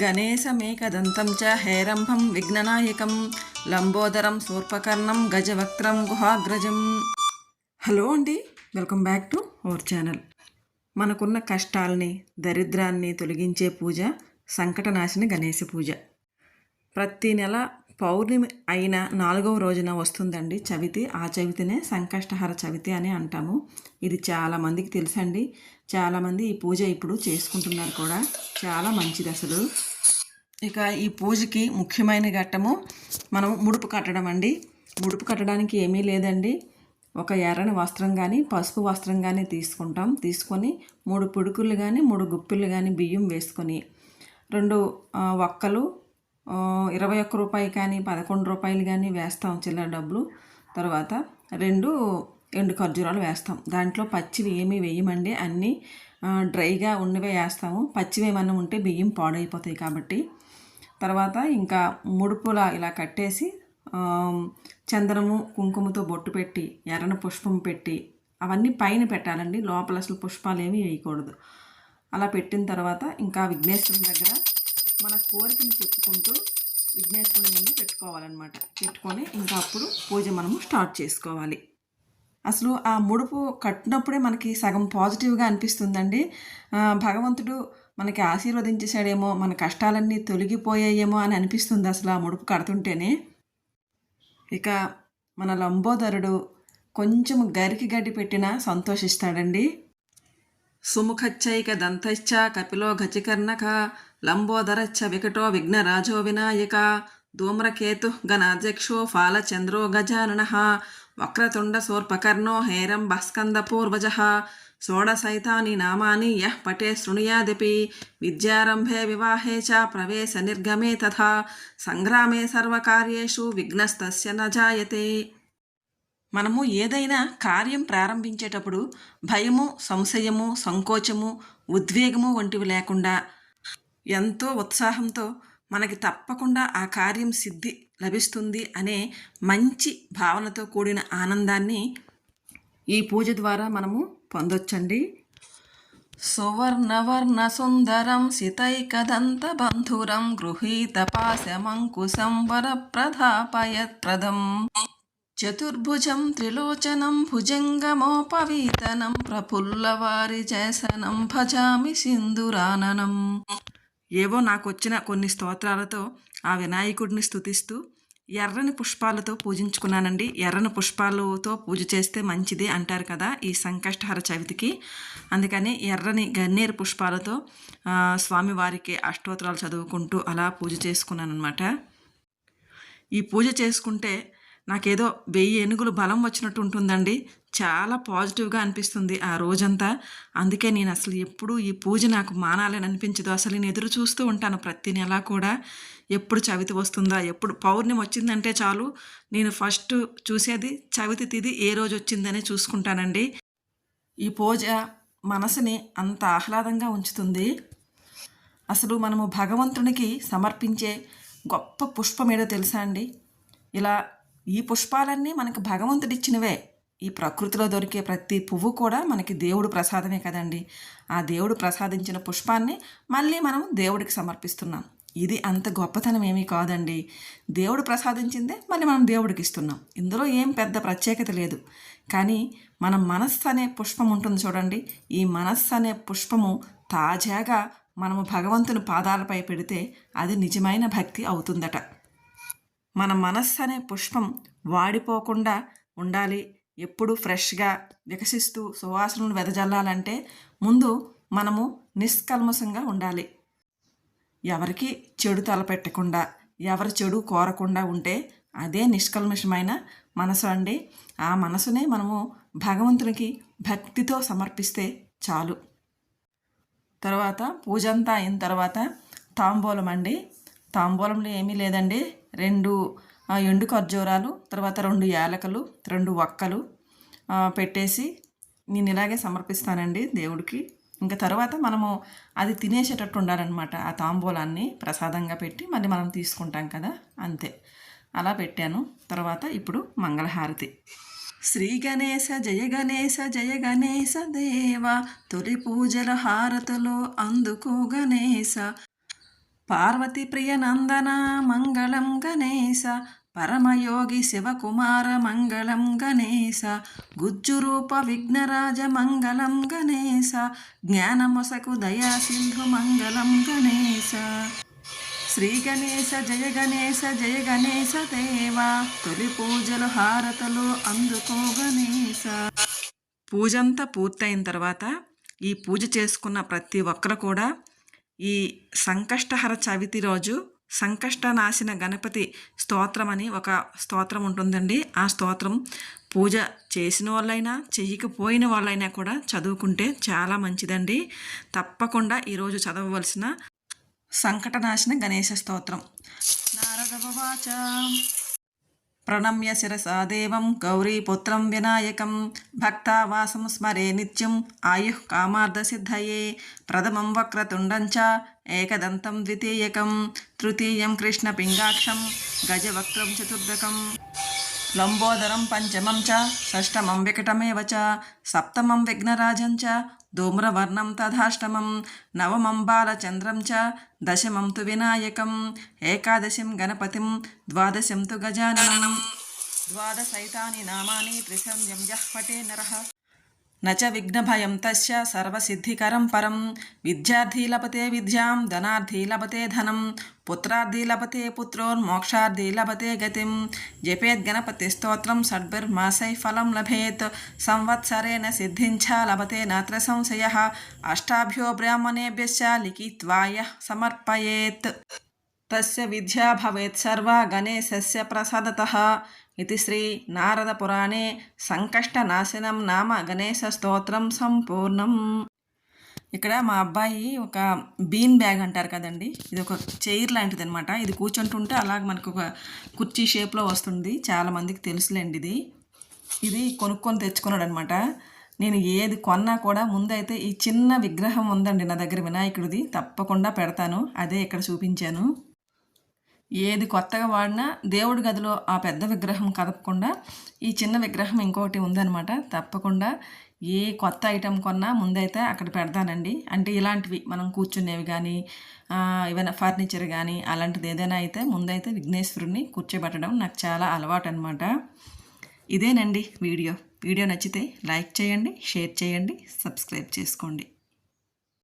గణేశమేకదంతం చ హేరంభం విఘ్ననాయకం లంబోదరం శూర్పకర్ణం గజవక్త్రం గుహాగ్రజం. హలో అండి, welcome back to our channel. మనకున్న కష్టాలని దరిద్రాన్ని తొలగించే పూజ సంకటనాశిని గణేశ పూజ. ప్రతి నెల పౌర్ణమి అయిన 4వ రోజున వస్తుందండి చవితి. ఆ చవితినే సంకష్టహర చవితి అని అంటాము. ఇది చాలామందికి తెలుసండి. చాలామంది ఈ పూజ ఇప్పుడు చేసుకుంటున్నారు కూడా. చాలా మంచిది అసలు. ఇక ఈ పూజకి ముఖ్యమైన ఘట్టము మనం ముడుపు కట్టడం అండి. ముడుపు కట్టడానికి ఏమీ లేదండి. ఒక ఎర్రని వస్త్రం కానీ పసుపు వస్త్రం కానీ తీసుకొని 3 పిడుకులు కానీ 3 గుప్పిళ్ళు కానీ బియ్యం వేసుకొని 2 ఒక్కలు 21 రూపాయి కానీ 11 రూపాయలు కానీ వేస్తాం చిల్లర డబ్బులు. తర్వాత 2 ఎండు ఖర్జూరాలు వేస్తాం. దాంట్లో పచ్చివి ఏమీ వేయమండి, అన్నీ డ్రైగా ఉన్నవే వేస్తాము. పచ్చివి ఏమన్నా ఉంటే బియ్యం పాడైపోతాయి కాబట్టి. తర్వాత ఇంకా ముడుపులా ఇలా కట్టేసి చందనము కుంకుమతో బొట్టు పెట్టి ఎర్రన పుష్పం పెట్టి అవన్నీ పైన పెట్టాలండి. లోపల అసలు పుష్పాలు ఏమీ వేయకూడదు. అలా పెట్టిన తర్వాత ఇంకా విఘ్నేశ్వరుని దగ్గర మన కోరికని చెప్పుకుంటూ విఘ్నేశ్వరుని ముందు పెట్టుకోవాలన్నమాట. పెట్టుకొని ఇంకా అప్పుడు పూజ మనము స్టార్ట్ చేసుకోవాలి. అసలు ఆ ముడుపు కట్టినప్పుడే మనకి సగం పాజిటివ్గా అనిపిస్తుందండి. భగవంతుడు మనకి ఆశీర్వదించేశాడేమో, మన కష్టాలన్నీ తొలగిపోయాయేమో అని అనిపిస్తుంది అసలు ఆ ముడుపు కడుతుంటేనే. ఇక మన లంబోదరుడు కొంచెం గరికి గడ్డి పెట్టినా సంతోషిస్తాడండి. సుముఖచ్చైక దంతశ్చ కపిలో గజకర్ణక లంబోదరచ్చ వికటో విఘ్నరాజో వినాయక ధూమ్రకేతు గణాధ్యక్షో ఫాలచంద్రో గజానన వక్రతుండ శూర్పకర్ణో హేరంబ స్కందపూర్వజ షోడశైతాని నామాని యః పటే శృణుయాదపి విద్యారంభే వివాహే చ ప్రవేశ నిర్గమే తథా సంగ్రామే సర్వకార్యేషు విఘ్నస్తస్య న జాయతే. మనము ఏదైనా కార్యం ప్రారంభించేటప్పుడు భయము, సంశయము, సంకోచము, ఉద్వేగము వంటివి లేకుండా ఎంతో ఉత్సాహంతో మనకి తప్పకుండా ఆ కార్యం సిద్ధి లభిస్తుంది అనే మంచి భావనతో కూడిన ఆనందాన్ని ఈ పూజ ద్వారా మనము పొందొచ్చండి. సువర్ణవర్ణ సుందరం సితైకదంత బంధురం గృహీత పాశమంకుశం వరప్రధాపయత్ప్రదం చతుర్భుజం త్రిలోచనం భుజంగమోపవీతనం ప్రఫుల్లవారిజేసనం భజామి సింధురాననం. ఏవో నాకు వచ్చిన కొన్ని స్తోత్రాలతో ఆ వినాయకుడిని స్తుతిస్తూ ఎర్రని పుష్పాలతో పూజించుకున్నానండి. ఎర్రని పుష్పాలతో పూజ చేస్తే మంచిది అంటారు కదా ఈ సంకష్టహర చవితికి. అందుకని ఎర్రని గన్నేరు పుష్పాలతో స్వామివారికి అష్టోత్తరాలు చదువుకుంటూ అలా పూజ చేసుకున్నాను అనమాట. ఈ పూజ చేసుకుంటే నాకేదో 1000 ఏనుగులు బలం వచ్చినట్టు ఉంటుందండి. చాలా పాజిటివ్గా అనిపిస్తుంది ఆ రోజంతా. అందుకే నేను అసలు ఎప్పుడు ఈ పూజ నాకు మానాలని అనిపించదు. అసలు నేను ఎదురు చూస్తూ ఉంటాను ప్రతి నెల కూడా. ఎప్పుడు చవితి వస్తుందా, ఎప్పుడు పౌర్ణమి వచ్చిందంటే చాలు నేను ఫస్ట్ చూసేది చవితి తిథి ఏ రోజు వచ్చిందనే చూసుకుంటానండి. ఈ పూజ మనసుని అంత ఆహ్లాదంగా ఉంచుతుంది. అసలు మనము భగవంతునికి సమర్పించే గొప్ప పుష్పం ఏదో తెలుసా అండి? ఇలా ఈ పుష్పాలన్నీ మనకు భగవంతుడిచ్చినవే. ఈ ప్రకృతిలో దొరికే ప్రతి పువ్వు కూడా మనకి దేవుడు ప్రసాదమే కదండి. ఆ దేవుడు ప్రసాదించిన పుష్పాన్ని మళ్ళీ మనం దేవుడికి సమర్పిస్తున్నాం. ఇది అంత గొప్పతనం ఏమీ కాదండి. దేవుడు ప్రసాదించిందే మళ్ళీ మనం దేవుడికి ఇస్తున్నాం. ఇందులో ఏం పెద్ద ప్రత్యేకత లేదు. కానీ మన మనస్సు అనే పుష్పం ఉంటుంది చూడండి. ఈ మనస్సు అనే పుష్పము తాజాగా మనము భగవంతుని పాదాలపై పెడితే అది నిజమైన భక్తి అవుతుందట. మన మనస్సు అనే పుష్పం వాడిపోకుండా ఉండాలి, ఎప్పుడు ఫ్రెష్గా వికసిస్తూ సువాసనలు వెదజల్లాలంటే ముందు మనము నిష్కల్మషంగా ఉండాలి. ఎవరికి చెడు తలపెట్టకుండా, ఎవరి చెడు కోరకుండా ఉంటే అదే నిష్కల్మషమైన మనసు అండి. ఆ మనసునే మనము భగవంతునికి భక్తితో సమర్పిస్తే చాలు. తర్వాత పూజ అంతా అయిన తర్వాత తాంబూలం అండి. తాంబూలంలో ఏమీ లేదండి. 2 ఎండు ఖర్జూరాలు, తర్వాత 2 యాలకులు, 2 వక్కలు పెట్టేసి నేను ఇలాగే సమర్పిస్తానండి దేవుడికి. ఇంకా తర్వాత మనము అది తినేసేటట్టు ఉండాలన్నమాట. ఆ తాంబూలాన్ని ప్రసాదంగా పెట్టి మళ్ళీ మనం తీసుకుంటాం కదా, అంతే. అలా పెట్టాను. తర్వాత ఇప్పుడు మంగళహారతి. శ్రీ గణేశ జయ గణేశ జయ గణేశ దేవ తొలి పూజల హారతులో అందుకో గణేశ పార్వతి ప్రియనందన మంగళం గణేశ పరమయోగి శివకుమార మంగళం గణేశ గుజ్జురూప విఘ్నరాజ మంగళం గణేశ జ్ఞానమొసకు దయా సింధు మంగళం గణేశ శ్రీ గణేశ జయ గణేశ దేవా తొలి పూజలు హారతలు అందుకో గణేశ. పూజంతా పూర్తయిన తర్వాత ఈ పూజ చేసుకున్న ప్రతి ఒక్కరు కూడా ఈ సంకష్టహర చవితి రోజు సంకష్టనాశన గణపతి స్తోత్రం అని ఒక స్తోత్రం ఉంటుందండి. ఆ స్తోత్రం పూజ చేసిన వాళ్ళైనా చెయ్యకపోయిన వాళ్ళైనా కూడా చదువుకుంటే చాలా మంచిదండి. తప్పకుండా ఈరోజు చదవవలసిన సంకటనాశన గణేశ స్తోత్రం. నారదవాచ ప్రణమ్య శిరసా దేవం గౌరీపుత్రం వినాయకం భక్తావాసం స్మరే నిత్యం ఆయుః కామార్థసిద్ధయే ప్రథమం వక్రతుండం చ ఏకదంతం ద్వితీయకం తృతీయం కృష్ణపింగాక్షం గజవక్త్రం చతుర్దకం లంబోదరం పంచమం చ షష్టమం వికటమేవ చ సప్తమం విఘ్నరాజం చ ధూమ్రవర్ణం తథాష్టమం నవమం బాలచంద్రం చ దశమం తు వినాయకం ఏకాదశం గణపతిం ద్వాదశం తు గజాననం ద్వాదశైతాని నామాని త్రిసంధ్యం యః పఠే నరః నచ విఘ్నభయం తస్య సర్వసిద్ధికరం పరం విద్యార్థి లభతే విద్యాం ధనార్థి లభతే ధనం పుత్రార్థి లభతే పుత్రోన్మోక్షార్థి లభతే గతిం జపేద్గణపతి స్తోత్రం షడ్భిర్మాసై ఫలం లభేత్ సంవత్సరేణ సిద్ధించ లభతే నాత్ర సంశయః అష్టాభ్యో బ్రాహ్మణేభ్యశ్చ లిఖిత్వా సమర్పయేత్ తస్య విద్యా భవేత్ సర్వా గణేశస్య ప్రసాదతః ఇది శ్రీ నారద పురాణే సంకష్టనాశనం నామ గణేశ స్తోత్రం సంపూర్ణం. ఇక్కడ మా అబ్బాయి ఒక బీన్ బ్యాగ్ అంటారు కదండి, ఇది ఒక చైర్ లాంటిది అనమాట. ఇది కూర్చుంటుంటే అలాగ మనకు ఒక కుర్చీ షేప్లో వస్తుంది. చాలామందికి తెలుసులేండి. ఇది కొనుక్కొని తెచ్చుకున్నాడు అనమాట. నేను ఏది కొన్నా కూడా ముందైతే ఈ చిన్న విగ్రహం ఉందండి నా దగ్గర వినాయకుడిది, తప్పకుండా పెడతాను. అదే ఇక్కడ చూపించాను. ఏది కొత్తగా వాడినా దేవుడి గదిలో ఆ పెద్ద విగ్రహం కదపకుండా ఈ చిన్న విగ్రహం ఇంకొకటి ఉందన్నమాట. తప్పకుండా ఏ కొత్త ఐటెం కొన్నా ముందైతే అక్కడ పెడతానండి. అంటే ఇలాంటివి మనం కూర్చునేవి కానీ ఏమైనా ఫర్నిచర్ కానీ అలాంటిది ఏదైనా అయితే ముందైతే విఘ్నేశ్వరుని కూర్చోబెట్టడం నాకు చాలా అలవాటు అనమాట. ఇదేనండి వీడియో నచ్చితే లైక్ చేయండి, షేర్ చేయండి, సబ్స్క్రైబ్ చేసుకోండి.